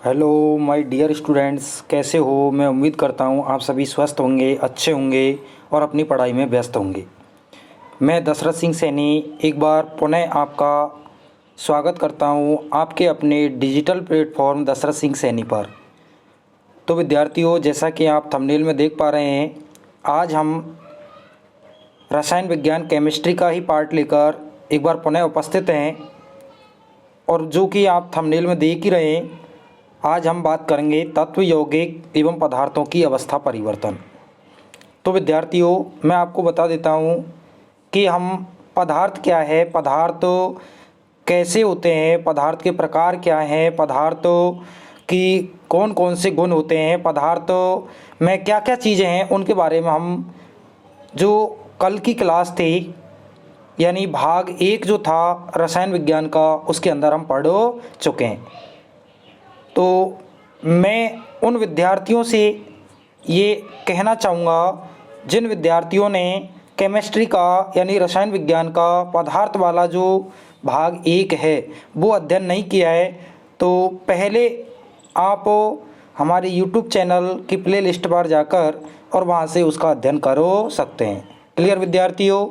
Hello my dear students, कैसे हो। मैं उम्मीद करता हूँ आप सभी स्वस्थ होंगे, अच्छे होंगे और अपनी पढ़ाई में व्यस्त होंगे। मैं दशरथ सिंह सैनी एक बार पुनः आपका स्वागत करता हूँ आपके अपने डिजिटल प्लेटफॉर्म दशरथ सिंह सैनी पर। तो विद्यार्थियों, जैसा कि आप थंबनेल में देख पा रहे हैं, आज हम रसायन विज्ञान केमिस्ट्री का ही पार्ट लेकर एक बार पुनः उपस्थित हैं। और जो कि आप थंबनेल में देख ही रहे हैं, आज हम बात करेंगे तत्व, यौगिक एवं पदार्थों की अवस्था परिवर्तन। तो विद्यार्थियों, मैं आपको बता देता हूँ कि हम पदार्थ क्या है, पदार्थ कैसे होते हैं, पदार्थ के प्रकार क्या हैं, पदार्थों की कौन कौन से गुण होते हैं, पदार्थ में क्या क्या चीज़ें हैं, उनके बारे में हम जो कल की क्लास थी यानी भाग 1 जो था रसायन विज्ञान का, उसके अंदर हम पढ़ चुके हैं। तो मैं उन विद्यार्थियों से ये कहना चाहूँगा जिन विद्यार्थियों ने केमिस्ट्री का यानी रसायन विज्ञान का पदार्थ वाला जो भाग 1 है वो अध्ययन नहीं किया है, तो पहले आप हमारे यूट्यूब चैनल की प्ले लिस्ट पर जाकर और वहाँ से उसका अध्ययन कर सकते हैं। क्लियर विद्यार्थियों,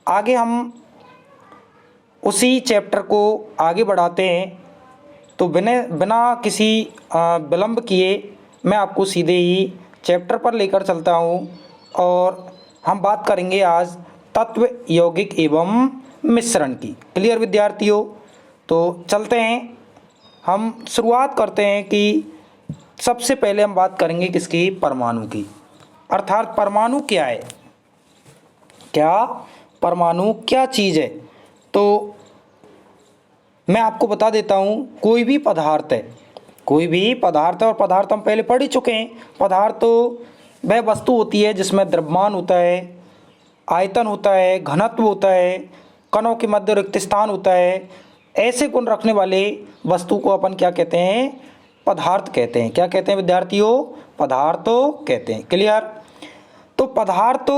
आगे हम उसी चैप्टर को आगे बढ़ाते हैं। तो बिना किसी विलंब किए मैं आपको सीधे ही चैप्टर पर लेकर चलता हूँ और हम बात करेंगे आज तत्व, यौगिक एवं मिश्रण की। क्लियर विद्यार्थियों, तो चलते हैं। हम शुरुआत करते हैं कि सबसे पहले हम बात करेंगे किसकी, परमाणु की। अर्थात परमाणु क्या है, क्या परमाणु क्या चीज़ है। तो मैं आपको बता देता हूँ, कोई भी पदार्थ है, कोई भी पदार्थ है, और पदार्थ हम पहले पढ़ ही चुके हैं। पदार्थ तो वह वस्तु होती है जिसमें द्रव्यमान होता है, आयतन होता है, घनत्व होता है, कणों के मध्य रिक्त स्थान होता है। ऐसे गुण रखने वाले वस्तु को अपन क्या कहते हैं, पदार्थ कहते हैं। क्या कहते हैं विद्यार्थियों, पदार्थ कहते हैं। क्लियर। तो पदार्थ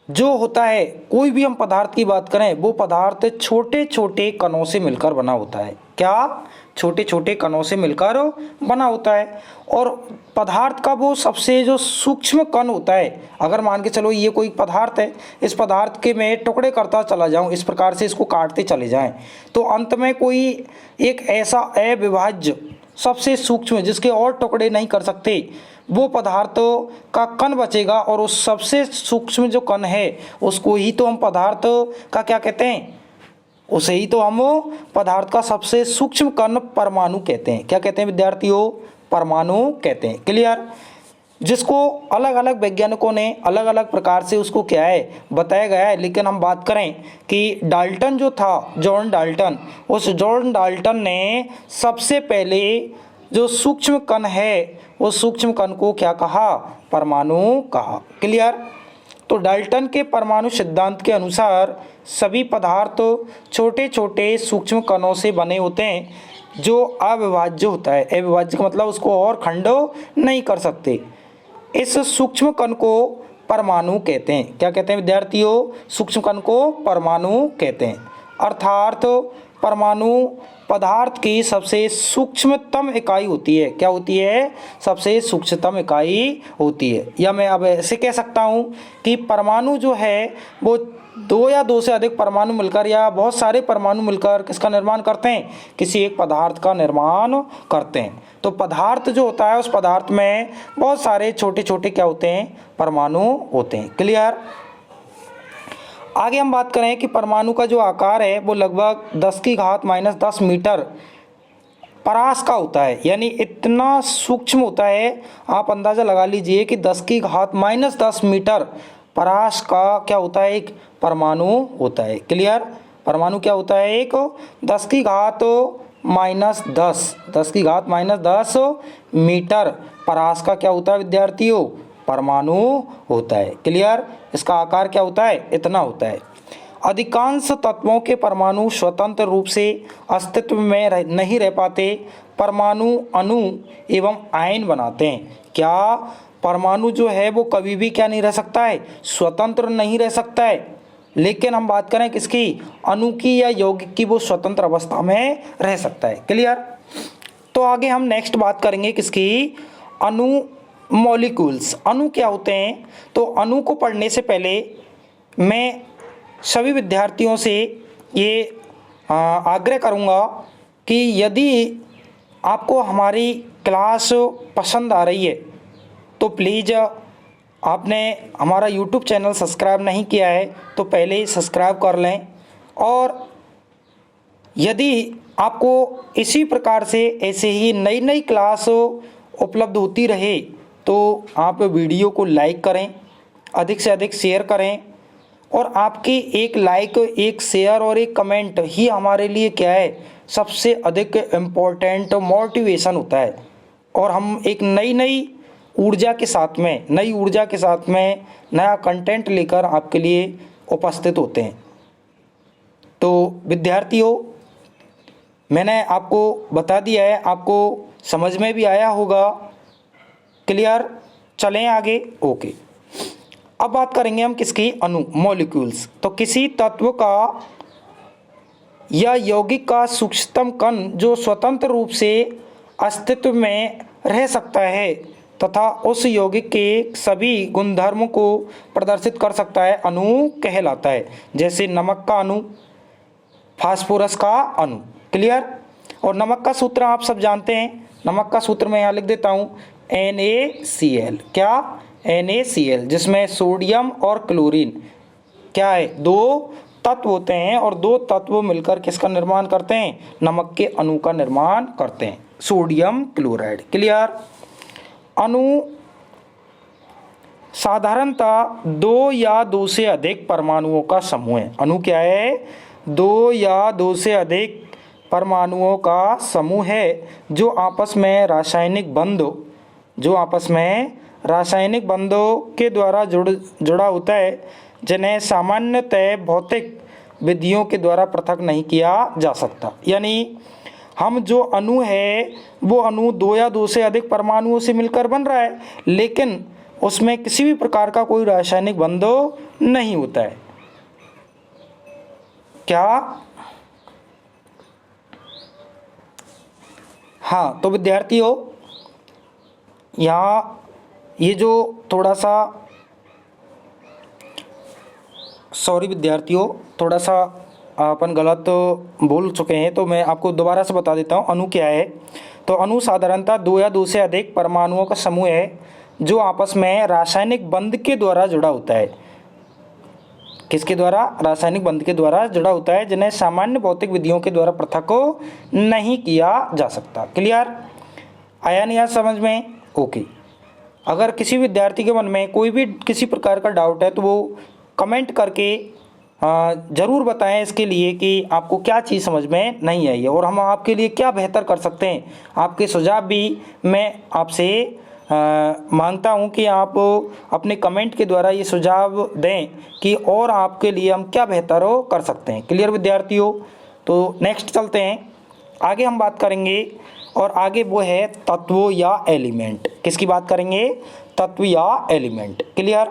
जो होता है, कोई भी हम पदार्थ की बात करें, वो पदार्थ छोटे छोटे कणों से मिलकर बना होता है। क्या, छोटे छोटे कणों से मिलकर बना होता है। और पदार्थ का वो सबसे जो सूक्ष्म कण होता है, अगर मान के चलो ये कोई पदार्थ है, इस पदार्थ के मैं टुकड़े करता चला जाऊं, इस प्रकार से इसको काटते चले जाएं, तो अंत में कोई एक ऐसा अविभाज्य सबसे सूक्ष्म जिसके और टुकड़े नहीं कर सकते वो पदार्थों का कण बचेगा, और उस सबसे सूक्ष्म जो कण है उसको ही तो हम पदार्थ का क्या कहते हैं, उसे ही तो हम पदार्थ का सबसे सूक्ष्म कण परमाणु कहते हैं। क्या कहते हैं विद्यार्थियों, परमाणु कहते हैं। क्लियर। जिसको अलग अलग वैज्ञानिकों ने अलग अलग प्रकार से उसको क्या है बताया गया है, लेकिन हम बात करें कि डाल्टन जो था, जॉन डाल्टन, उस जॉन डाल्टन ने सबसे पहले जो सूक्ष्म कण है उस सूक्ष्म कण को क्या कहा, परमाणु कहा। क्लियर। तो डाल्टन के परमाणु सिद्धांत के अनुसार सभी पदार्थ छोटे छोटे सूक्ष्म कणों से बने होते हैं जो अविभाज्य होता है। अविभाज्य का मतलब उसको और खंड नहीं कर सकते। इस सूक्ष्म कण को परमाणु कहते हैं। क्या कहते हैं विद्यार्थियों, सूक्ष्म कण को परमाणु कहते हैं। अर्थात परमाणु पदार्थ की सबसे सूक्ष्मतम इकाई होती है। क्या होती है, सबसे सूक्ष्मतम इकाई होती है। या मैं अब ऐसे कह सकता हूँ कि परमाणु जो है वो दो या दो से अधिक परमाणु मिलकर या बहुत सारे परमाणु मिलकर किसका निर्माण करते हैं, किसी एक पदार्थ का निर्माण करते हैं। तो पदार्थ जो होता है उस पदार्थ में बहुत सारे छोटे छोटे क्या होते हैं, परमाणु होते हैं। क्लियर। आगे हम बात करें कि परमाणु का जो आकार है वो लगभग 10⁻⁻10 मीटर परास का होता है, यानी इतना सूक्ष्म होता है। आप अंदाज़ा लगा लीजिए कि 10⁻10 मीटर परास का क्या होता है, एक परमाणु होता है। क्लियर। परमाणु क्या होता है, एक 10⁻10 मीटर परास का क्या होता है विद्यार्थियों, परमाणु होता है। क्लियर। इसका आकार क्या होता है, इतना होता है। अधिकांश तत्वों के परमाणु स्वतंत्र रूप से अस्तित्व में नहीं रह पाते, परमाणु अणु एवं आयन बनाते हैं। क्या, परमाणु जो है वो कभी भी क्या नहीं रह सकता है, स्वतंत्र नहीं रह सकता है। लेकिन हम बात करें किसकी, अणु की या यौगिक की, वो स्वतंत्र अवस्था में रह सकता है। क्लियर। तो तो आगे हम नेक्स्ट बात करेंगे किसकी, अणु मॉलिक्यूल्स। अणु क्या होते हैं? तो अणु को पढ़ने से पहले मैं सभी विद्यार्थियों से ये आग्रह करूँगा कि यदि आपको हमारी क्लास पसंद आ रही है तो प्लीज़ आपने हमारा यूट्यूब चैनल सब्सक्राइब नहीं किया है तो पहले ही सब्सक्राइब कर लें। और यदि आपको इसी प्रकार से ऐसे ही नई नई क्लास उपलब्ध होती रहे तो आप वीडियो को लाइक करें, अधिक से अधिक शेयर करें। और आपकी एक लाइक, एक शेयर और एक कमेंट ही हमारे लिए क्या है, सबसे अधिक इम्पोर्टेंट मोटिवेशन होता है। और हम एक नई ऊर्जा के साथ में नया कंटेंट लेकर आपके लिए उपस्थित होते हैं। तो विद्यार्थियों, मैंने आपको बता दिया है, आपको समझ में भी आया होगा। क्लियर? चलें आगे। ओके, अब बात करेंगे हम किसकी, अणु मॉलिक्यूल्स। तो किसी तत्व का या यौगिक का सूक्ष्मतम कण जो स्वतंत्र रूप से अस्तित्व में रह सकता है तथा उस यौगिक के सभी गुणधर्मों को प्रदर्शित कर सकता है, अणु कहलाता है। जैसे नमक का अणु, फास्फोरस का अणु। क्लियर? और नमक का सूत्र आप सब जानते हैं। नमक का सूत्र मैं यहाँ लिख देता हूँ, NaCl। क्या? NaCl, जिसमें सोडियम और क्लोरीन क्या है, दो तत्व होते हैं और दो तत्व मिलकर किसका निर्माण करते हैं, नमक के अणु का निर्माण करते हैं, सोडियम क्लोराइड। क्लियर? अणु साधारणतः दो या दो से अधिक परमाणुओं का समूह है। अणु क्या है? दो या दो से अधिक परमाणुओं का समूह है जो आपस में रासायनिक बंधों के द्वारा जुड़ा होता है, जिन्हें सामान्यतः भौतिक विधियों के द्वारा पृथक नहीं किया जा सकता। यानी हम जो अणु है वो अणु दो या दो से अधिक परमाणुओं से मिलकर बन रहा है, लेकिन उसमें किसी भी प्रकार का कोई रासायनिक बंध नहीं होता है। क्या? हाँ, तो विद्यार्थियों, यहाँ ये जो थोड़ा सा थोड़ा सा अपन गलत बोल चुके हैं, तो मैं आपको दोबारा से बता देता हूँ अणु क्या है। तो अणु साधारणतः दो या दो से अधिक परमाणुओं का समूह है जो आपस में रासायनिक बंध के द्वारा जुड़ा होता है। किसके द्वारा? रासायनिक बंध के द्वारा जुड़ा होता है, जिन्हें सामान्य भौतिक विधियों के द्वारा पृथक नहीं किया जा सकता। क्लियर? आया नहीं आज समझ में? ओके। अगर किसी विद्यार्थी के मन में कोई भी किसी प्रकार का डाउट है तो वो कमेंट करके ज़रूर बताएं इसके लिए कि आपको क्या चीज़ समझ में नहीं आई है और हम आपके लिए क्या बेहतर कर सकते हैं। आपके सुझाव भी मैं आपसे मांगता हूं कि आप अपने कमेंट के द्वारा ये सुझाव दें कि और आपके लिए हम क्या बेहतर कर सकते हैं। क्लियर विद्यार्थियों? तो नेक्स्ट चलते हैं, आगे हम बात करेंगे और आगे वो है तत्व या एलिमेंट। किसकी बात करेंगे? तत्व या एलिमेंट। क्लियर?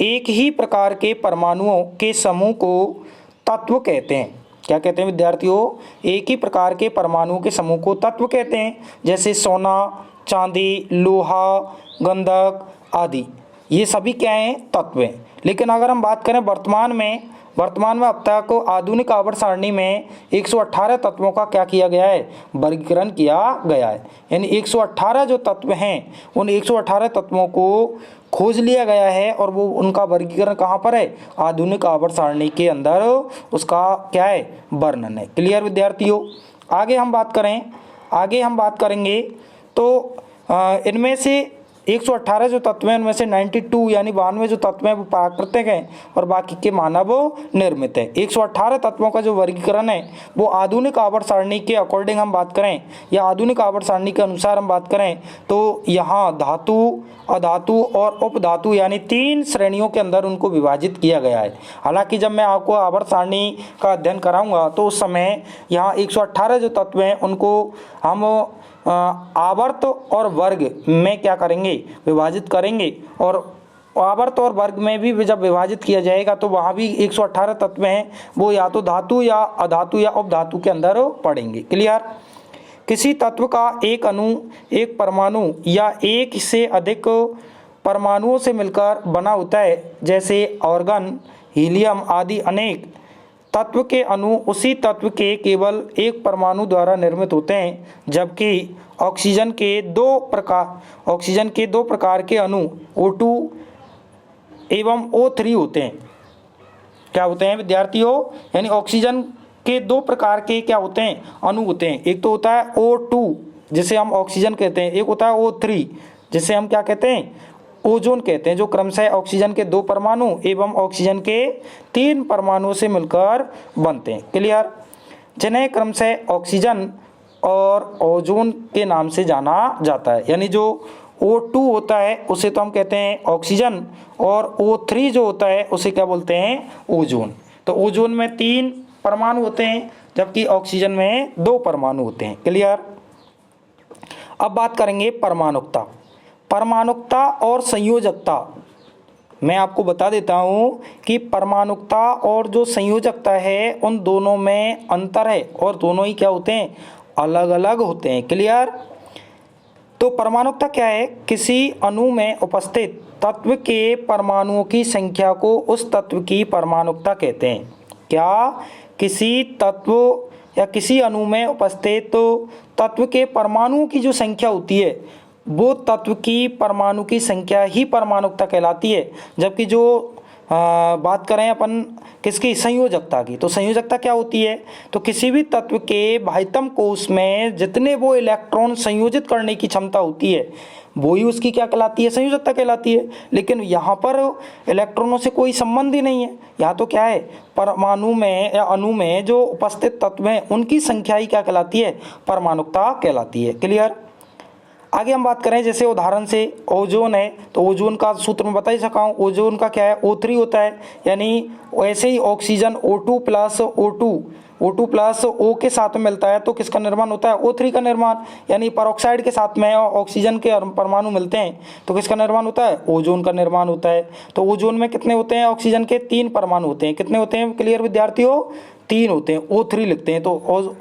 एक ही प्रकार के परमाणुओं के समूह को तत्व कहते हैं। क्या कहते हैं विद्यार्थियों? एक ही प्रकार के परमाणुओं के समूह को तत्व कहते हैं। जैसे सोना, चांदी, लोहा, गंधक आदि, ये सभी क्या हैं? तत्व हैं। लेकिन अगर हम बात करें वर्तमान में अब तक आधुनिक आवर्त सारणी में 118 तत्वों का क्या किया गया है? वर्गीकरण किया गया है। यानी 118 जो तत्व हैं उन 118 तत्वों को खोज लिया गया है और वो उनका वर्गीकरण कहाँ पर है? आधुनिक आवर्त सारणी के अंदर उसका क्या है? वर्णन है। क्लियर विद्यार्थियों? आगे हम बात करेंगे तो इनमें से 118 जो तत्व हैं उनमें से 92 यानी 92 जो तत्व हैं वो प्राकृतिक हैं और बाकी के मानव निर्मित है। 118 तत्वों का जो वर्गीकरण है वो आधुनिक आवर्त सारणी के अकॉर्डिंग हम बात करें या आधुनिक आवर्त सारणी के अनुसार हम बात करें तो यहाँ धातु, अधातु और उपधातु यानी 3 श्रेणियों के अंदर उनको विभाजित किया गया है। हालांकि जब मैं आपको आवर्त सारणी का अध्ययन कराऊंगा तो उस समय यहाँ 118 जो तत्व हैं उनको हम आवर्त और वर्ग में क्या करेंगे? विभाजित करेंगे। और आवर्त और वर्ग में भी जब विभाजित किया जाएगा तो वहाँ भी 118 तत्व हैं वो या तो धातु या अधातु या उपधातु के अंदर पड़ेंगे। क्लियर? किसी तत्व का एक अणु, एक परमाणु या एक से अधिक परमाणुओं से मिलकर बना होता है। जैसे ऑर्गन, हीलियम आदि अनेक तत्व के अणु उसी तत्व के केवल एक परमाणु द्वारा निर्मित होते हैं, जबकि ऑक्सीजन के दो प्रकार के अणु O2 एवं O3 होते हैं। क्या होते हैं विद्यार्थियों? यानी ऑक्सीजन के दो प्रकार के क्या होते हैं? अणु होते हैं। एक तो होता है O2 जिसे हम ऑक्सीजन कहते हैं, एक होता है O3 जिसे हम क्या कहते हैं? ओजोन कहते हैं, जो क्रमशः ऑक्सीजन के 2 परमाणु एवं ऑक्सीजन के 3 परमाणुओं से मिलकर बनते हैं। क्लियर? जिन्हें क्रमशः ऑक्सीजन और ओजोन के नाम से जाना जाता है। यानी जो O2 होता है उसे तो हम कहते हैं ऑक्सीजन, और O3 जो होता है उसे क्या बोलते हैं? ओजोन। तो ओजोन में 3 परमाणु होते हैं, जबकि ऑक्सीजन में 2 परमाणु होते हैं। क्लियर? अब बात करेंगे परमाणुकता। परमाणुकता और संयोजकता। मैं आपको बता देता हूं कि परमाणुकता और जो संयोजकता है उन दोनों में अंतर है, और दोनों ही क्या होते हैं? अलग अलग होते हैं। क्लियर? तो परमाणुकता क्या है? किसी अणु में उपस्थित तत्व के परमाणुओं की संख्या को उस तत्व की परमाणुकता कहते हैं। क्या? किसी तत्व या किसी अणु में उपस्थित तत्व के परमाणुओं की जो संख्या होती है वो तत्व की परमाणु की संख्या ही परमाणुकता कहलाती है। जबकि जो बात करें अपन किसकी? संयोजकता की, तो संयोजकता क्या होती है? तो किसी भी तत्व के बाह्यतम कोश में जितने वो इलेक्ट्रॉन संयोजित करने की क्षमता होती है वो ही उसकी क्या कहलाती है? संयोजकता कहलाती है। लेकिन यहाँ पर इलेक्ट्रॉनों से कोई संबंध ही नहीं है। यहाँ तो क्या है? परमाणु में या अणु में जो उपस्थित तत्व हैं उनकी संख्या ही क्या कहलाती है? परमाणुकता कहलाती है। क्लियर? आगे हम बात करें, जैसे उदाहरण से ओजोन है, तो ओजोन का सूत्र मैं बता ही सका हूँ। ओजोन का क्या है? O3 होता है। यानी वैसे ही ऑक्सीजन O2 प्लस O के साथ में मिलता है तो किसका निर्माण होता है? O3 का निर्माण। यानी पेरोक्साइड के साथ में ऑक्सीजन के परमाणु मिलते हैं तो किसका निर्माण होता है? ओजोन का निर्माण होता है। तो ओजोन में कितने होते हैं? ऑक्सीजन के 3 परमाणु होते हैं। कितने होते हैं? क्लियर विद्यार्थियों? 3 होते हैं। O3 लिखते हैं। तो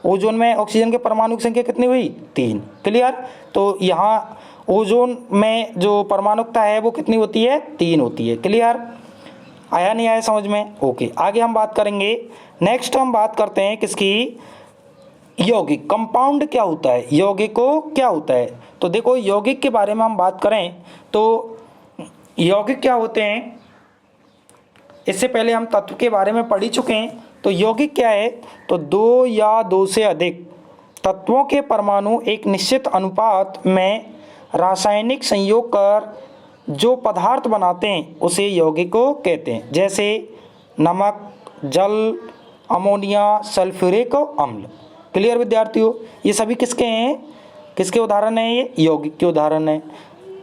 ओजोन में ऑक्सीजन के परमाणु की संख्या कितनी हुई? 3। क्लियर? तो यहाँ ओजोन में जो परमाणुकता है वो कितनी होती है? 3 होती है। क्लियर? आया नहीं आया समझ में? ओके, आगे हम बात करेंगे। नेक्स्ट हम बात करते हैं किसकी? यौगिक। कंपाउंड क्या होता है? यौगिको क्या होता है? तो देखो, यौगिक के बारे में हम बात करें तो यौगिक क्या होते हैं, इससे पहले हम तत्व के बारे में पढ़ ही चुके हैं। तो यौगिक क्या है? तो 2 या 2 से अधिक तत्वों के परमाणु एक निश्चित अनुपात में रासायनिक संयोग कर जो पदार्थ बनाते हैं उसे यौगिको कहते हैं। जैसे नमक, जल, अमोनिया, सल्फ्यूरिक अम्ल। क्लियर विद्यार्थियों? ये सभी किसके हैं? किसके उदाहरण हैं? ये यौगिक के उदाहरण हैं।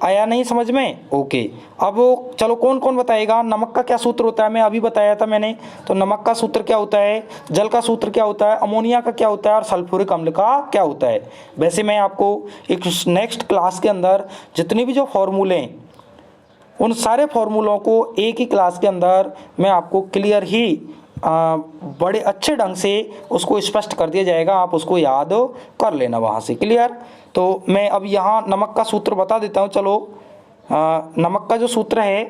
आया नहीं समझ में? ओके, अब चलो कौन कौन बताएगा नमक का क्या सूत्र होता है? मैं अभी बताया था मैंने। तो नमक का सूत्र क्या होता है? जल का सूत्र क्या होता है? अमोनिया का क्या होता है? और सल्फ्यूरिक अम्ल का क्या होता है? वैसे मैं आपको एक नेक्स्ट क्लास के अंदर जितने भी जो फॉर्मूले हैं उन सारे फॉर्मूलों को एक ही क्लास के अंदर मैं आपको क्लियर ही बड़े अच्छे ढंग से उसको स्पष्ट कर दिया जाएगा। आप उसको याद कर लेना वहाँ से। क्लियर? तो मैं अब यहाँ नमक का सूत्र बता देता हूँ। चलो, नमक का जो सूत्र है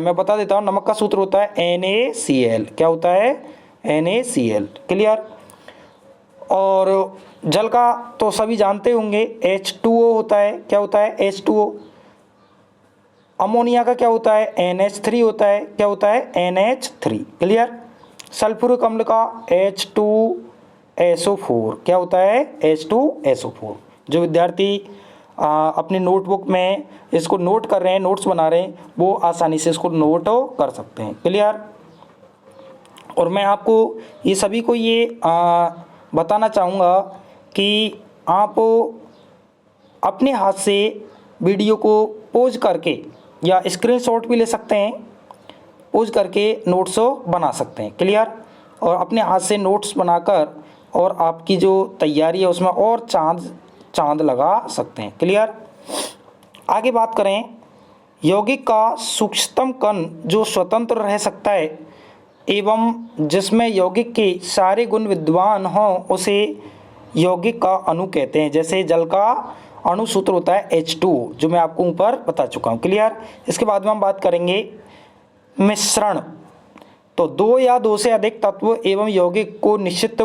मैं बता देता हूँ। नमक का सूत्र होता है NaCl। क्या होता है? NaCl। क्लियर? और जल का तो सभी जानते होंगे, H2O होता है। क्या होता है? H2O। अमोनिया का क्या होता है? NH3 होता है। क्या होता है? NH3। क्लियर? सल्फ्यूरिक अम्ल का H2SO4। क्या होता है? H2SO4। जो विद्यार्थी अपनी नोटबुक में इसको नोट कर रहे हैं, नोट्स बना रहे हैं, वो आसानी से इसको नोट कर सकते हैं। क्लियर? और मैं आपको ये सभी को ये बताना चाहूँगा कि आप अपने हाथ से वीडियो को पोज करके या स्क्रीनशॉट भी ले सकते हैं, पोज करके नोट्स बना सकते हैं। क्लियर? और अपने हाथ से नोट्स बनाकर और आपकी जो तैयारी है उसमें और चांद लगा सकते हैं। क्लियर? आगे बात करें, यौगिक का सूक्ष्मतम कण जो स्वतंत्र रह सकता है एवं जिसमें यौगिक के सारे गुण विद्यमान हों उसे यौगिक का अणु कहते हैं। जैसे जल का अणु सूत्र होता है H2, जो मैं आपको ऊपर बता चुका हूँ। क्लियर। इसके बाद में हम बात करेंगे मिश्रण। तो दो या दो से अधिक तत्व एवं यौगिक को अनिश्चित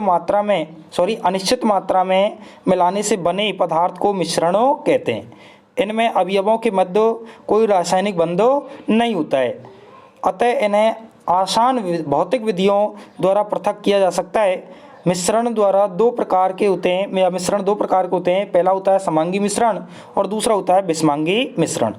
मात्रा में मिलाने से बने पदार्थ को मिश्रणों कहते हैं। इनमें अवयवों के मध्य कोई रासायनिक बंध नहीं होता है, अतः इन्हें आसान भौतिक विधियों द्वारा पृथक किया जा सकता है। मिश्रण दो प्रकार के होते हैं। पहला होता है समांगी मिश्रण और दूसरा होता है विषमांगी मिश्रण।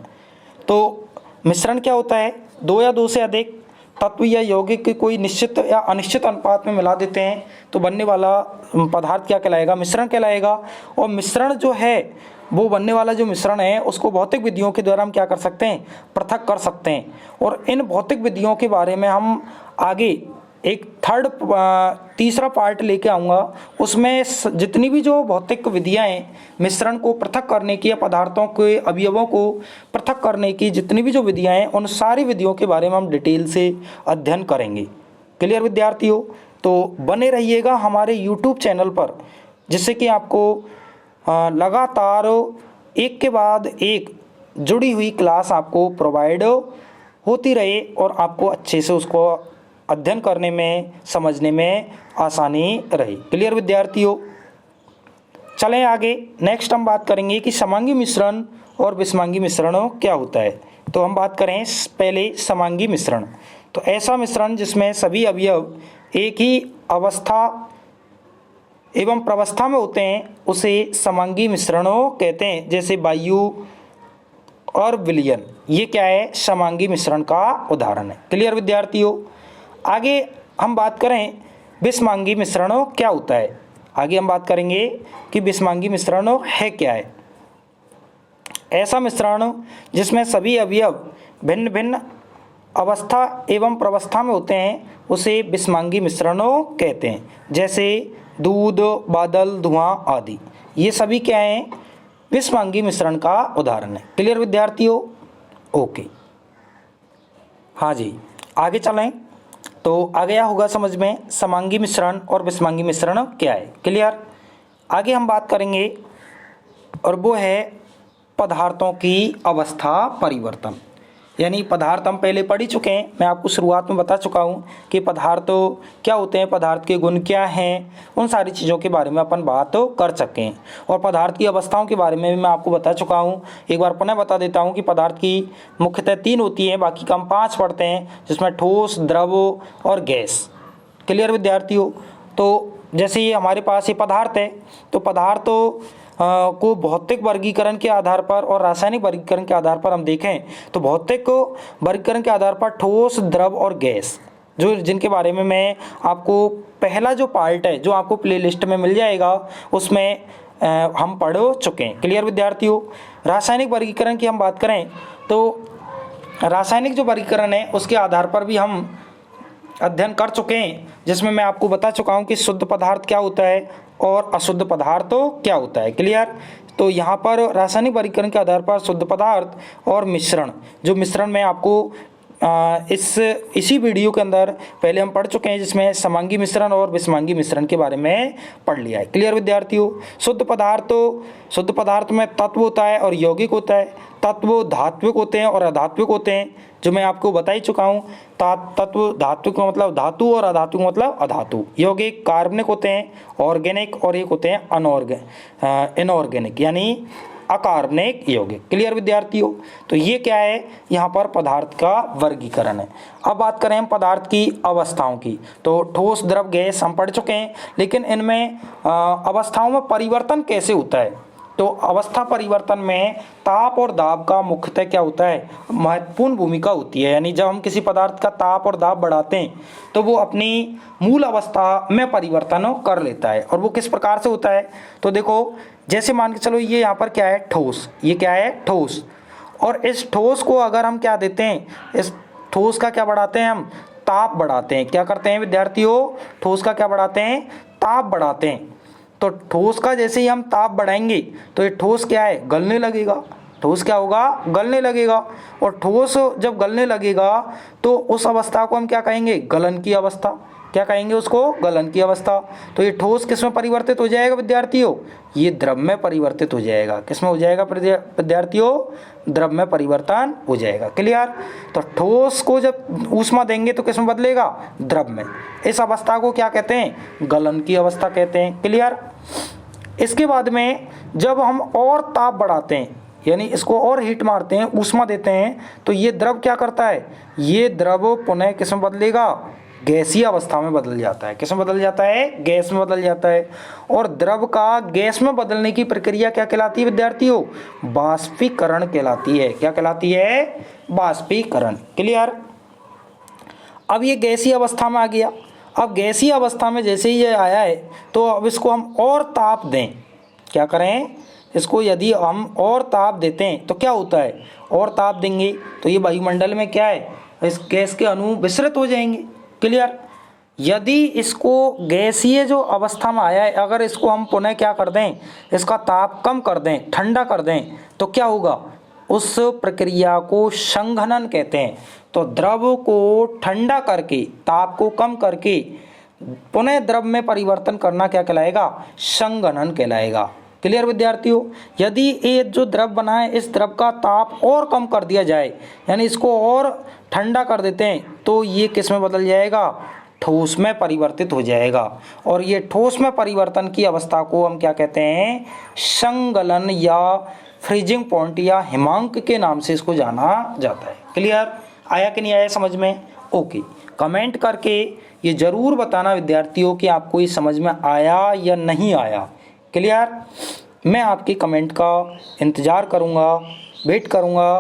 तो मिश्रण क्या होता है? दो या दो से अधिक तत्व या यौगिक के कोई निश्चित या अनिश्चित अनुपात में मिला देते हैं तो बनने वाला पदार्थ क्या कहलाएगा? मिश्रण कहलाएगा। और मिश्रण जो है वो बनने वाला जो मिश्रण है उसको भौतिक विधियों के द्वारा हम क्या कर सकते हैं? पृथक कर सकते हैं। और इन भौतिक विधियों के बारे में हम आगे एक तीसरा पार्ट लेके आऊँगा। उसमें जितनी भी जो भौतिक विधियाँ हैं मिश्रण को पृथक करने की या पदार्थों के अवयवों को पृथक करने की जितनी भी जो विधियाँ हैं उन सारी विधियों के बारे में हम डिटेल से अध्ययन करेंगे। क्लियर विद्यार्थियों? तो बने रहिएगा हमारे यूट्यूब चैनल पर, जिससे कि आपको लगातार एक के बाद एक जुड़ी हुई क्लास आपको प्रोवाइड होती रहे और आपको अच्छे से उसको अध्ययन करने में, समझने में आसानी रहे। क्लियर विद्यार्थियों? चलें आगे। नेक्स्ट हम बात करेंगे कि समांगी मिश्रण और विषमांगी मिश्रण क्या होता है। तो हम बात करें पहले समांगी मिश्रण। तो ऐसा मिश्रण जिसमें सभी अवयव एक ही अवस्था एवं प्रवस्था में होते हैं उसे समांगी मिश्रणों कहते हैं। जैसे वायु और विलयन, ये क्या है? समांगी मिश्रण का उदाहरण है। क्लियर विद्यार्थियों? आगे हम बात करें विषमांगी मिश्रणों क्या होता है। आगे हम बात करेंगे कि विषमांगी मिश्रणों है क्या है। ऐसा मिश्रण जिसमें सभी अवयव भिन्न भिन्न अवस्था एवं प्रवस्था में होते हैं उसे विषमांगी मिश्रणों कहते हैं। जैसे दूध, बादल, धुआं आदि, ये सभी क्या हैं? विषमांगी मिश्रण का उदाहरण है। क्लियर विद्यार्थियों? ओके, हाँ जी, आगे चलें। तो आ गया होगा समझ में समांगी मिश्रण और विषमांगी मिश्रण क्या है। क्लियर? आगे हम बात करेंगे और वो है पदार्थों की अवस्था परिवर्तन। यानी पदार्थ हम पहले पढ़ ही चुके हैं। मैं आपको शुरुआत में बता चुका हूँ कि पदार्थ क्या होते हैं, पदार्थ के गुण क्या हैं, उन सारी चीज़ों के बारे में अपन बात कर सकें। और पदार्थ की अवस्थाओं के बारे में भी मैं आपको बता चुका हूँ। एक बार पुनः बता देता हूँ कि पदार्थ की मुख्यतः 3 होती हैं, बाकी का हम 5 पढ़ते हैं, जिसमें ठोस, द्रव और गैस। क्लियर विद्यार्थियों? तो जैसे ये हमारे पास ये पदार्थ है, तो पदार्थों को भौतिक वर्गीकरण के आधार पर और रासायनिक वर्गीकरण के आधार पर हम देखें तो भौतिक वर्गीकरण के आधार पर ठोस, द्रव और गैस, जिनके बारे में मैं आपको पहला जो पार्ट है जो आपको प्लेलिस्ट में मिल जाएगा उसमें हम पढ़ चुके हैं। क्लियर विद्यार्थियों? रासायनिक वर्गीकरण की हम बात करें तो रासायनिक जो वर्गीकरण है उसके आधार पर भी हम अध्ययन कर चुके हैं, जिसमें मैं आपको बता चुका हूं कि शुद्ध पदार्थ क्या होता है और अशुद्ध पदार्थ क्या होता है। क्लियर? तो यहाँ पर रासायनिक वर्गीकरण के आधार पर शुद्ध पदार्थ और मिश्रण, जो मिश्रण में आपको इसी वीडियो के अंदर पहले हम पढ़ चुके हैं, जिसमें समांगी मिश्रण और विषमांगी मिश्रण के बारे में पढ़ लिया है। क्लियर विद्यार्थियों? शुद्ध पदार्थ में तत्व होता है और यौगिक होता है। तत्व धात्विक होते हैं और अधात्विक होते हैं, जो मैं आपको बता ही चुका हूँ। तत्व धात्विक का मतलब धातु और अधातु मतलब अधातु। यौगिक कार्बनिक होते हैं, ऑर्गेनिक, और एक होते हैं इनऑर्गेनिक यानी अकार्बनिक यौगिक। क्लियर विद्यार्थियों? तो ये क्या है? यहाँ पर पदार्थ का वर्गीकरण है। अब बात करें हम पदार्थ की अवस्थाओं की, तो ठोस, द्रव, गैस हम पढ़ चुके हैं, लेकिन इनमें अवस्थाओं में परिवर्तन कैसे होता है। तो अवस्था परिवर्तन में ताप और दाब का मुख्यतः क्या होता है? महत्वपूर्ण भूमिका होती है। यानी जब हम किसी पदार्थ का ताप और दाब बढ़ाते हैं तो वो अपनी मूल अवस्था में परिवर्तन कर लेता है। और वो किस प्रकार से होता है? तो देखो, जैसे मान के चलो ये यहाँ पर क्या है? ठोस। ये क्या है? ठोस। और इस ठोस को अगर हम क्या देते हैं, इस ठोस का क्या बढ़ाते हैं हम? ताप बढ़ाते हैं। क्या करते हैं विद्यार्थियों? ठोस का क्या बढ़ाते हैं? ताप बढ़ाते हैं। तो ठोस का जैसे ही हम ताप बढ़ाएंगे तो ये ठोस क्या है? गलने लगेगा। ठोस क्या होगा? गलने लगेगा। और ठोस जब गलने लगेगा तो उस अवस्था को हम क्या कहेंगे? गलन की अवस्था। क्या कहेंगे उसको, गलन की अवस्था। तो ये ठोस किस में परिवर्तित हो जाएगा विद्यार्थियों, ये द्रव में परिवर्तित हो जाएगा। किस में हो जाएगा विद्यार्थियों, द्रव में परिवर्तन हो जाएगा। क्लियर। तो ठोस को जब ऊष्मा देंगे तो किस में बदलेगा, द्रव में। इस अवस्था को क्या कहते हैं, गलन की अवस्था कहते हैं। क्लियर। इसके बाद में जब हम और ताप बढ़ाते हैं, यानी इसको और हीट मारते हैं, ऊष्मा देते हैं, तो ये द्रव क्या करता है, ये द्रव पुनः किस में बदलेगा, गैसीय अवस्था में बदल जाता है। किस में बदल जाता है, गैस में बदल जाता है। और द्रव का गैस में बदलने की प्रक्रिया क्या कहलाती है विद्यार्थियों, बाष्पीकरण कहलाती है। क्या कहलाती है, बाष्पीकरण। क्लियर। अब ये गैसीय अवस्था में आ गया। अब गैसीय अवस्था में जैसे ही ये आया है तो अब इसको हम और ताप दें, क्या करें, इसको यदि हम और ताप देते हैं तो क्या होता है, और ताप देंगे तो ये वायुमंडल में क्या है, इस गैस के अणु विसरित हो जाएंगे। क्लियर। यदि इसको गैसीय जो अवस्था में आया है, अगर इसको हम पुनः क्या कर दें, इसका ताप कम कर दें, ठंडा कर दें, तो क्या होगा, उस प्रक्रिया को संघनन कहते हैं। तो द्रव को ठंडा करके, ताप को कम करके पुनः द्रव में परिवर्तन करना क्या कहलाएगा, संघनन कहलाएगा। क्लियर विद्यार्थियों। यदि ये जो द्रव बना है, इस द्रव का ताप और कम कर दिया जाए, यानी इसको और ठंडा कर देते हैं, तो ये किस में बदल जाएगा, ठोस में परिवर्तित हो जाएगा। और ये ठोस में परिवर्तन की अवस्था को हम क्या कहते हैं, संगलन या फ्रीजिंग पॉइंट या हिमांक के नाम से इसको जाना जाता है। क्लियर। आया कि नहीं आया समझ में, ओके। कमेंट करके ये ज़रूर बताना विद्यार्थियों कि आपको ये समझ में आया या नहीं आया। क्लियर। मैं आपके कमेंट का इंतज़ार करूँगा, वेट करूँगा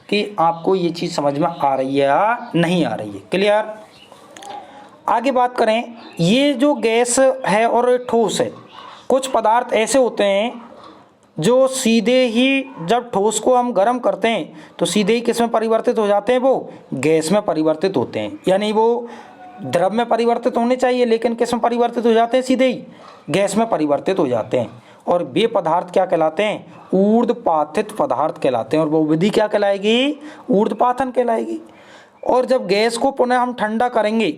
कि आपको ये चीज़ समझ में आ रही है या नहीं आ रही है। क्लियर। आगे बात करें, ये जो गैस है और ठोस है, कुछ पदार्थ ऐसे होते हैं जो सीधे ही जब ठोस को हम गर्म करते हैं तो सीधे ही किस में परिवर्तित हो जाते हैं, वो गैस में परिवर्तित होते हैं। यानी वो द्रव में परिवर्तित होने चाहिए, लेकिन किस में परिवर्तित हो जाते हैं, सीधे ही गैस में परिवर्तित हो जाते हैं। और वे पदार्थ क्या कहलाते हैं, ऊर्ध्वपाथित पदार्थ कहलाते हैं। और वो विधि क्या कहलाएगी, ऊर्ध्वपाथन कहलाएगी। और जब गैस को पुनः हम ठंडा करेंगे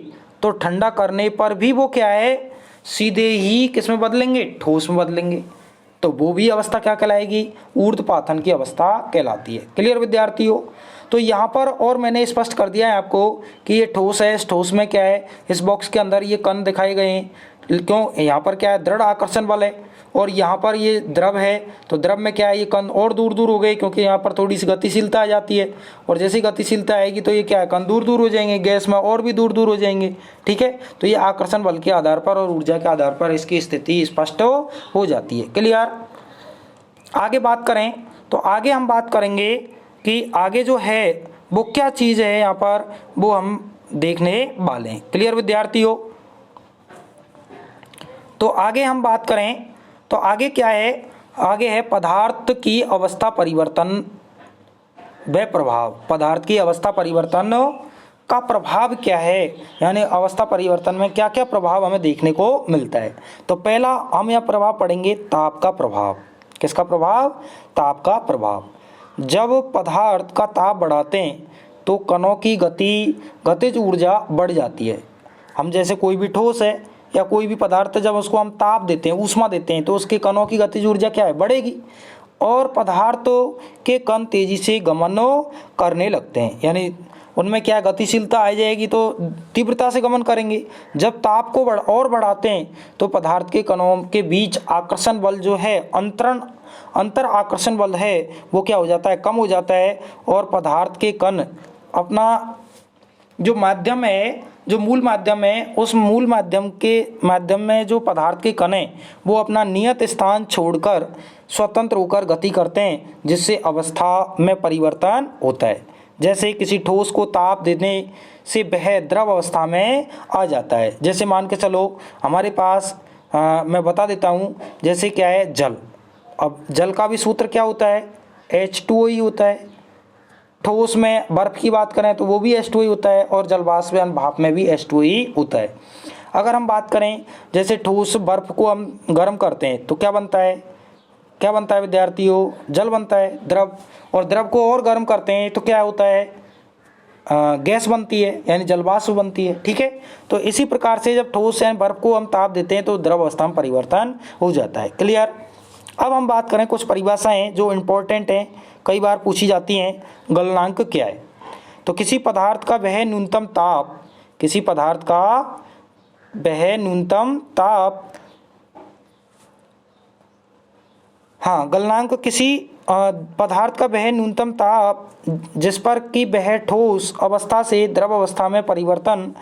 तो ठंडा करने पर भी वो क्या है, सीधे ही किस में बदलेंगे, ठोस में बदलेंगे। तो वो भी अवस्था क्या कहलाएगी, ऊर्ध्वपाथन की अवस्था कहलाती है। क्लियर विद्यार्थियों। तो यहाँ पर और मैंने स्पष्ट कर दिया है आपको कि ये ठोस है, इस ठोस में क्या है, इस बॉक्स के अंदर ये कण दिखाए गए हैं। क्यों, यहाँ पर क्या है, दृढ़ आकर्षण बल है, और यहाँ पर ये द्रव है, तो द्रव में क्या है, ये कण और दूर दूर हो गए, क्योंकि यहाँ पर थोड़ी सी गतिशीलता आ जाती है। और जैसी गतिशीलता आएगी तो ये क्या है, कण दूर दूर हो जाएंगे, गैस में और भी दूर दूर हो जाएंगे। ठीक है। तो ये आकर्षण बल के आधार पर और ऊर्जा के आधार पर इसकी स्थिति स्पष्ट हो जाती है। क्लियर। आगे बात करें तो आगे हम बात करेंगे कि आगे जो है वो क्या चीज़ है, यहाँ पर वो हम देखने वाले हैं। क्लियर विद्यार्थियों। तो आगे हम बात करें तो आगे क्या है, आगे है पदार्थ की अवस्था परिवर्तन व प्रभाव। पदार्थ की अवस्था परिवर्तन का प्रभाव क्या है, यानी अवस्था परिवर्तन में क्या क्या प्रभाव हमें देखने को मिलता है। तो पहला हम यह प्रभाव पढ़ेंगे, ताप का प्रभाव। किसका प्रभाव, ताप का प्रभाव। जब पदार्थ का ताप बढ़ाते हैं तो कणों की गतिज ऊर्जा बढ़ जाती है। हम जैसे कोई भी ठोस है या कोई भी पदार्थ है, जब उसको हम ताप देते हैं, ऊष्मा देते हैं, तो उसके कणों की गतिज ऊर्जा क्या है, बढ़ेगी। और पदार्थों के कण तेजी से गमन करने लगते हैं, यानी उनमें क्या गतिशीलता आ जाएगी, तो तीव्रता से गमन करेंगे। जब ताप को और बढ़ाते हैं तो पदार्थ के कणों के बीच आकर्षण बल जो है, अंतर आकर्षण बल है, वो क्या हो जाता है, कम हो जाता है। और पदार्थ के कण अपना जो माध्यम है, जो मूल माध्यम है, उस मूल माध्यम में जो पदार्थ के कण हैं वो अपना नियत स्थान छोड़कर स्वतंत्र होकर गति करते हैं, जिससे अवस्था में परिवर्तन होता है। जैसे किसी ठोस को ताप देने से वह द्रव अवस्था में आ जाता है। जैसे मान के चलो हमारे पास मैं बता देता हूँ, जैसे क्या है, जल। अब जल का भी सूत्र क्या होता है, H2O ही होता है। ठोस में बर्फ़ की बात करें तो वो भी H2O ही होता है, और जल वाष्पन भाप में भी H2O ही होता है। अगर हम बात करें जैसे ठोस बर्फ़ को हम गर्म करते हैं तो क्या बनता है, क्या बनता है विद्यार्थियों, जल बनता है, द्रव। और द्रव को और गर्म करते हैं तो क्या होता है, गैस बनती है यानी जलवाष्प बनती है। ठीक है, तो इसी प्रकार से जब ठोस यानी बर्फ को हम ताप देते हैं तो द्रव अवस्था में परिवर्तन हो जाता है। क्लियर। अब हम बात करें कुछ परिभाषाएं जो इम्पोर्टेंट हैं, कई बार पूछी जाती हैं। गलनांक क्या है? तो किसी पदार्थ का वह न्यूनतम ताप, किसी पदार्थ का वह न्यूनतम ताप, हाँ, गलनांक किसी पदार्थ का वह न्यूनतम ताप जिस पर कि वह ठोस अवस्था से द्रव अवस्था में परिवर्तन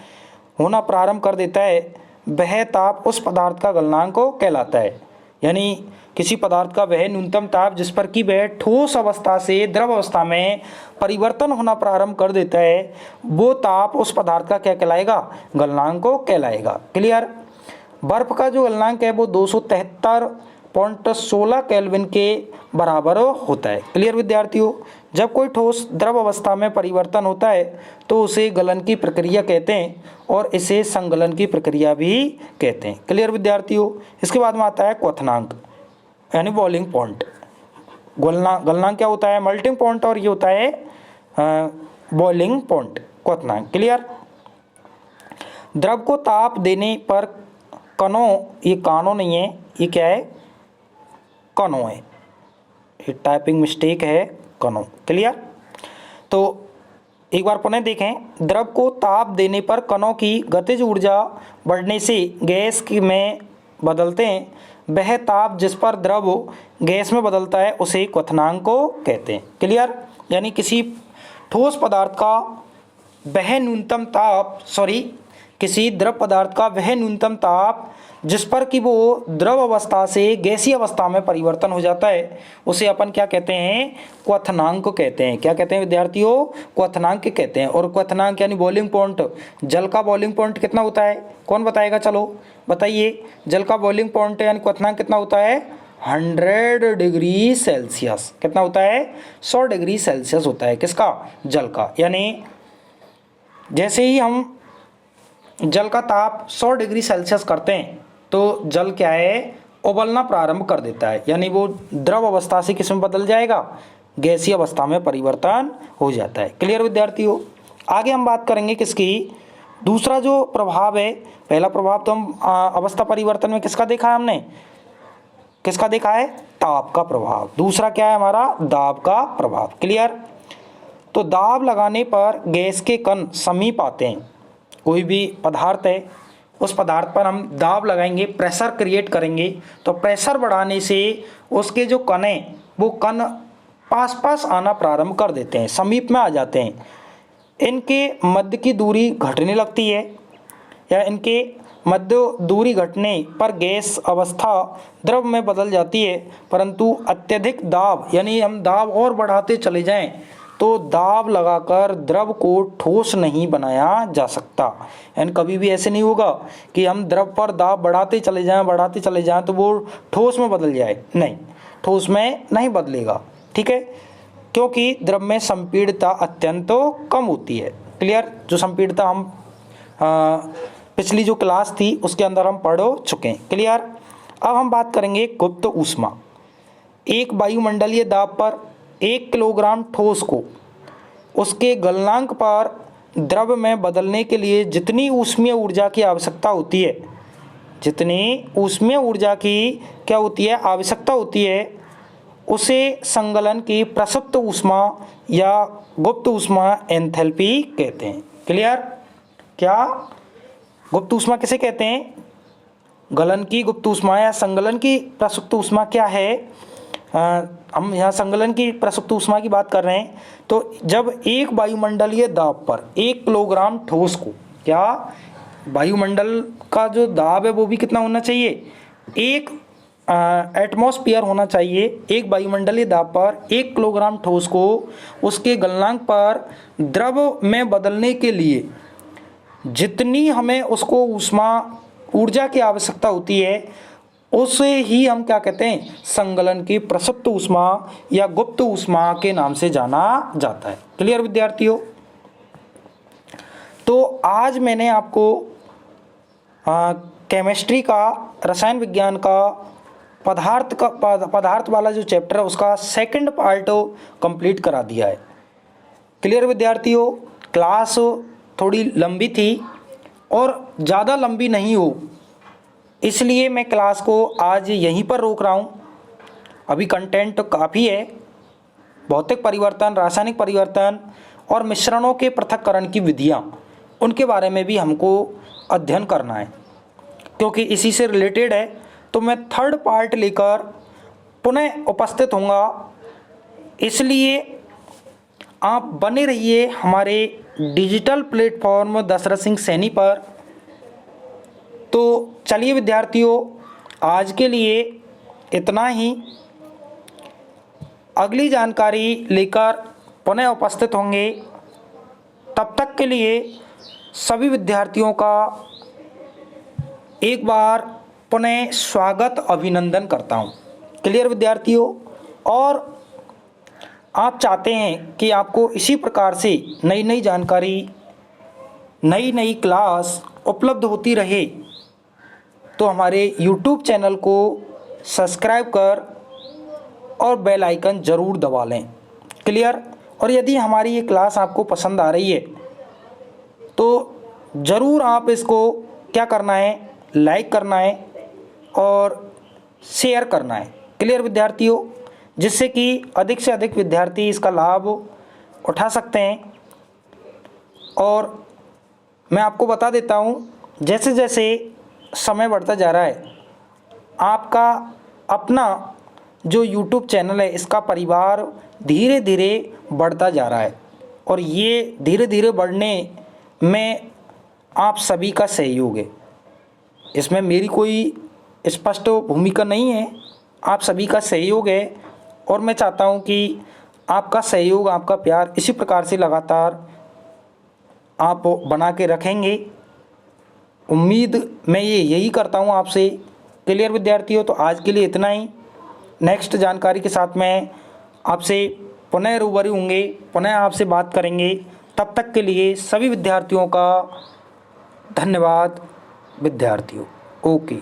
होना प्रारंभ कर देता है, वह ताप उस पदार्थ का गलनांक कहलाता है। यानी किसी पदार्थ का वह न्यूनतम ताप जिस पर कि वह ठोस अवस्था से द्रव अवस्था में परिवर्तन होना प्रारंभ कर देता है, वो ताप उस पदार्थ का क्या कहलाएगा? गलनांक कहलाएगा। क्लियर। बर्फ का जो गलनांक है वो 273.16 केल्विन के बराबर होता है। क्लियर विद्यार्थियों। जब कोई ठोस द्रव अवस्था में परिवर्तन होता है तो उसे गलन की प्रक्रिया कहते हैं और इसे संगलन की प्रक्रिया भी कहते हैं। क्लियर विद्यार्थियों। इसके बाद में आता है क्वथनांक यानी बॉइलिंग पॉइंट। गलनांक क्या होता है? मेल्टिंग पॉइंट, और ये होता है बॉइलिंग पॉइंट, क्वथनांक। क्लियर। द्रव को ताप देने पर कणों, ये कानों नहीं है, ये क्या है? कणों है, ये टाइपिंग मिस्टेक है, कणों। क्लियर। तो एक बार पुनः देखें, द्रव को ताप देने पर कणों की गतिज ऊर्जा बढ़ने से गैस में बदलते हैं। वह ताप जिस पर द्रव गैस में बदलता है उसे क्वथनांक को कहते हैं। क्लियर। यानी किसी ठोस पदार्थ का वह न्यूनतम ताप, किसी द्रव पदार्थ का वह न्यूनतम ताप जिस पर कि वो द्रव अवस्था से गैसीय अवस्था में परिवर्तन हो जाता है, उसे अपन क्या कहते हैं? क्वथनांक कहते हैं। क्या कहते हैं विद्यार्थियों? क्वथनांक कहते हैं। और क्वथनांक यानी बॉइलिंग पॉइंट, जल का बॉइलिंग पॉइंट कितना होता है? कौन बताएगा? चलो बताइए। जल का बॉइलिंग पॉइंट यानी क्वथनांक कितना होता है? 100 डिग्री सेल्सियस। कितना होता है? 100 डिग्री सेल्सियस होता है। किसका? जल का। यानी जैसे ही हम जल का ताप 100 डिग्री सेल्सियस करते हैं तो जल क्या है? उबलना प्रारंभ कर देता है, यानी वो द्रव अवस्था से किस में बदल जाएगा? गैसीय अवस्था में परिवर्तन हो जाता है। क्लियर विद्यार्थियों। आगे हम बात करेंगे किसकी? दूसरा जो प्रभाव है, पहला प्रभाव तो हम अवस्था परिवर्तन में किसका देखा है हमने? किसका देखा है? ताप का प्रभाव। दूसरा क्या है हमारा? दाब का प्रभाव। क्लियर। तो दाब लगाने पर गैस के कण समीप आते हैं। कोई भी पदार्थ है, उस पदार्थ पर हम दाब लगाएंगे, प्रेशर क्रिएट करेंगे, तो प्रेशर बढ़ाने से उसके जो कण हैं वो कण पास पास आना प्रारंभ कर देते हैं, समीप में आ जाते हैं। इनके मध्य की दूरी घटने लगती है, या इनके मध्य दूरी घटने पर गैस अवस्था द्रव में बदल जाती है। परंतु अत्यधिक दाब, यानी हम दाब और बढ़ाते चले जाएं तो दाब लगाकर द्रव को ठोस नहीं बनाया जा सकता। यानी कभी भी ऐसे नहीं होगा कि हम द्रव पर दाब बढ़ाते चले जाएं तो वो ठोस में बदल जाए। नहीं, ठोस में नहीं बदलेगा। ठीक है, क्योंकि द्रव में संपीड़ितता अत्यंत कम होती है। क्लियर। जो संपीड़ितता हम पिछली जो क्लास थी उसके अंदर हम पढ़ चुके हैं। क्लियर। अब हम बात करेंगे गुप्त ऊष्मा। एक वायुमंडलीय दाब पर 1 किलोग्राम ठोस को उसके गलनांक पर द्रव में बदलने के लिए जितनी ऊष्मीय ऊर्जा की आवश्यकता होती है, जितनी ऊष्मीय ऊर्जा की क्या होती है? आवश्यकता होती है, उसे संगलन की प्रसुप्त ऊष्मा या गुप्त ऊष्मा एंथैल्पी कहते हैं। क्लियर। क्या? गुप्त ऊष्मा किसे कहते हैं? गलन की गुप्त ऊष्मा या संगलन की प्रसुप्त ऊष्मा क्या है? हम यहाँ संगलन की प्रसुप्त ऊष्मा की बात कर रहे हैं। तो जब एक वायुमंडलीय दाब पर 1 किलोग्राम ठोस को, क्या वायुमंडल का जो दाब है वो भी कितना होना चाहिए? 1 एटमॉस्फेयर होना चाहिए। एक वायुमंडलीय दाब पर 1 किलोग्राम ठोस को उसके गलनांक पर द्रव में बदलने के लिए जितनी हमें उसको ऊर्जा की आवश्यकता होती है, उसे ही हम क्या कहते हैं? संगलन की प्रसुप्त ऊष्मा या गुप्त ऊष्मा के नाम से जाना जाता है। क्लियर विद्यार्थियों। तो आज मैंने आपको केमिस्ट्री का, रसायन विज्ञान का, पदार्थ वाला जो चैप्टर है उसका सेकंड पार्ट कंप्लीट करा दिया है। क्लियर विद्यार्थियों। क्लास थोड़ी लंबी थी और ज़्यादा लंबी नहीं हो, इसलिए मैं क्लास को आज यहीं पर रोक रहा हूँ। अभी कंटेंट काफ़ी है। भौतिक परिवर्तन, रासायनिक परिवर्तन और मिश्रणों के पृथक्करण की विधियाँ, उनके बारे में भी हमको अध्ययन करना है, क्योंकि इसी से रिलेटेड है। तो मैं थर्ड पार्ट लेकर पुनः उपस्थित होऊंगा, इसलिए आप बने रहिए हमारे डिजिटल प्लेटफॉर्म दशरथ सिंह सैनी पर। तो चलिए विद्यार्थियों, आज के लिए इतना ही। अगली जानकारी लेकर पुनः उपस्थित होंगे। तब तक के लिए सभी विद्यार्थियों का एक बार पुनः स्वागत, अभिनंदन करता हूँ। क्लियर विद्यार्थियों? और आप चाहते हैं कि आपको इसी प्रकार से नई नई जानकारी, नई नई क्लास उपलब्ध होती रहे, तो हमारे YouTube चैनल को सब्सक्राइब कर और बेल आइकन ज़रूर दबा लें। क्लियर? और यदि हमारी ये क्लास आपको पसंद आ रही है तो ज़रूर आप इसको क्या करना है, लाइक करना है और शेयर करना है। क्लियर विद्यार्थियों? जिससे कि अधिक से अधिक विद्यार्थी इसका लाभ उठा सकते हैं। और मैं आपको बता देता हूँ, जैसे जैसे समय बढ़ता जा रहा है, आपका अपना जो YouTube चैनल है, इसका परिवार धीरे धीरे बढ़ता जा रहा है। और ये धीरे धीरे बढ़ने में आप सभी का सहयोग है। इसमें मेरी कोई स्पष्ट भूमिका नहीं है, आप सभी का सहयोग है। और मैं चाहता हूँ कि आपका सहयोग, आपका प्यार इसी प्रकार से लगातार आप बना के रखेंगे। उम्मीद मैं यही करता हूँ आपसे। क्लियर विद्यार्थियों? तो आज के लिए इतना ही। नेक्स्ट जानकारी के साथ मैं आपसे पुनः रूबरू होंगे, पुनः आपसे बात करेंगे। तब तक के लिए सभी विद्यार्थियों का धन्यवाद विद्यार्थियों। ओके।